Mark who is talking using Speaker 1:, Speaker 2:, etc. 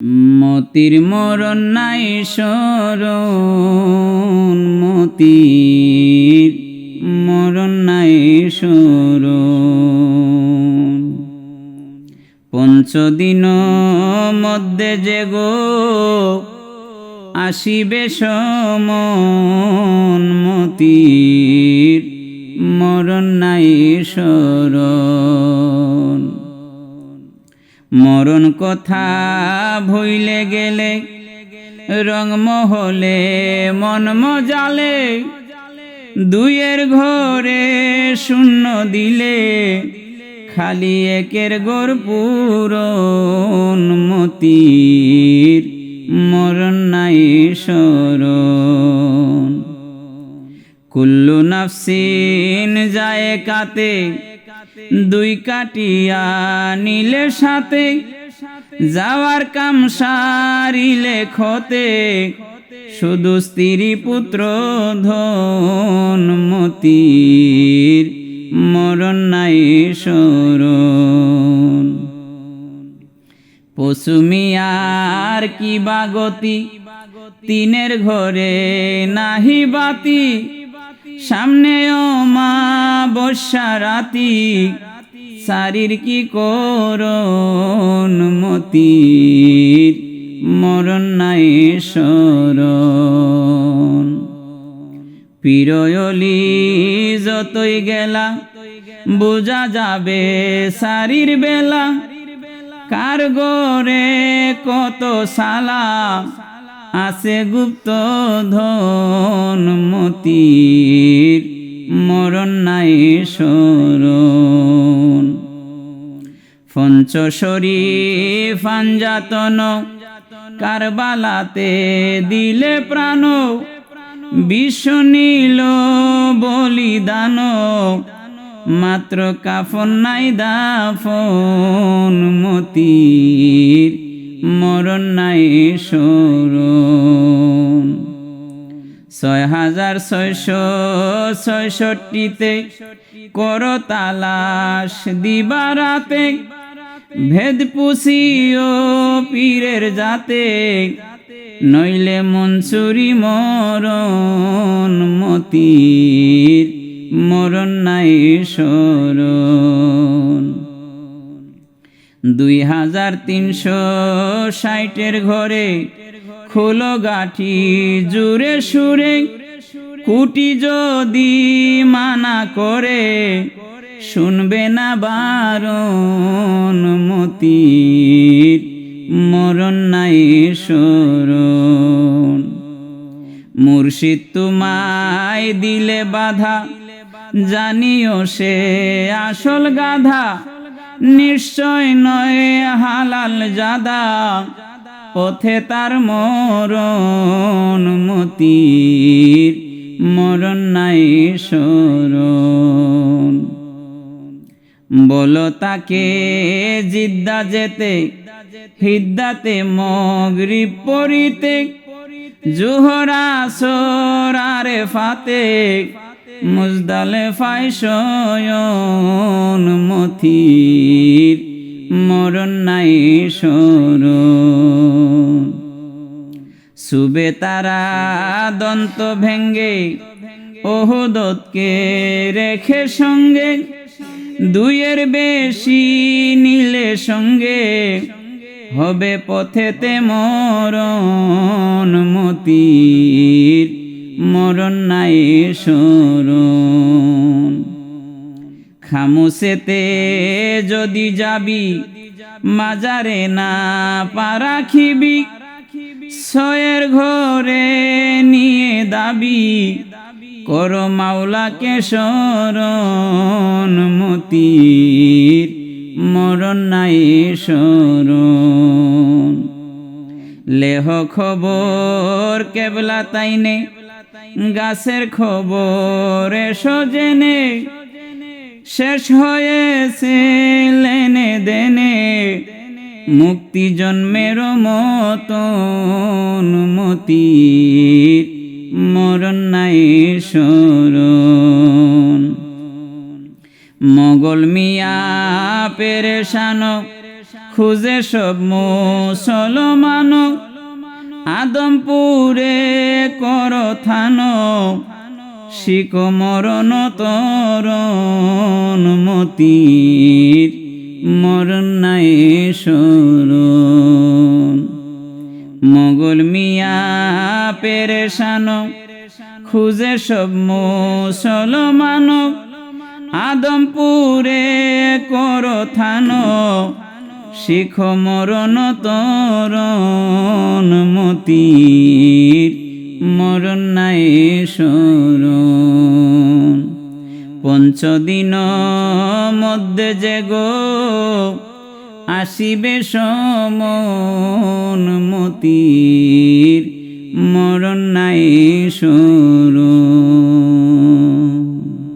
Speaker 1: মতির মরণ নাই শরণ, মতির মরণ নাই শরণ। পঞ্চদিন মধ্যে যে গো আসিবে সমন, মতির মরণ নাই শরণ। মরণ কথা ভুইলে গেলে রংমহলে মন মজালে, দুইয়ের ঘরে শূন্য দিলে খালি একের গোর পূরণ, মতির মরণ নাই শরণ। কুল্লু নাফসিন যায় কাতে, দুই কাটিয়া নিলে সাথে, যাওয়ার কাম সারিলে ক্ষতে, শুধু স্ত্রী পুত্র ধন, মতির মরণ নাই শরণ। পশু মিয়ার কি বাগতি, তিনের ঘরে নাহি বাতি, সামনেও মা বর্ষা রাতি, শারীর কি করণ, মতির মরণ নাই শরণ। পিরয়লি যতই গেলা বোঝা যাবে শারীর বেলা, কার গরে কত সালা আছে গুপ্ত ধন, মতির মরণ নাই শরণ। পঞ্চশরী ফাঞ্জাতন কারবালাতে দিলে প্রাণ, বিশ্ব নীল বলিদান, মাত্র কাফন নাই দাফন, মতির মরণ নাই শরণ। 6666তে কর তালাশ দিবারাতে, ভেদ পুষিও পীরের জাতে, নইলে মনসুরি মরণ, মতির মরণ নাই শরণ। 2360 ঘরে খোলো গাঠি জুড়ে সুরে, কুটি যদি মানা করে শুনবে না বারণ, মতির মরণ নাই শরণ। মুর্শিদ তোমায় দিলে বাধা, জানিও সে আসল গাধা, নিশ্চয় নয় হালাল জাদা, পথে তার মরণ, মতির মরণ নাই শরণ। বলো তাকে জিদ্দা যেতে, হিদ্দাতে মগরিব পড়িতে, জোহর আসর আরে ফাতে, মুজদালেফায় শয়ন, মতির মরণ নাই শরণ। সুবে তারা দন্ত ভেঙ্গে ওহদকে রেখে সঙ্গে, দুইয়ের বেশি নিলে সঙ্গে হবে পথেতে মরণ, মতির মরণ নাই শরণ। খামুসেতে যদি যাবি মাজারে না পারাখিবি, ছয়ের ঘরে নিয়ে দাবি, কর মাওলাকে শরণ, মতির মরণ নাই শরণ। লেহ খবর কেবলা তাইনে, গাছের খবর এসো জেনে, শেষ হয়েছে লেনে দেনে, মুক্তি জন্মের মতন, মতির মরণ নাই শরণ। মোগল মিয়া পেরেশান খুঁজে সব মুসলমান আদমপুরে কর থান শিক মরণ তরণ মতির মরণ নাই শরণ মোগল মিয়া পেরেশান খুঁজে সব মুসলমান আদমপুরে কর থান শিখ মরণ তরণ মতির মরণ নাই শরণ পঞ্চদিন মধ্যে যে গো আসিবে সমন মতির মরণ নাই শরণ।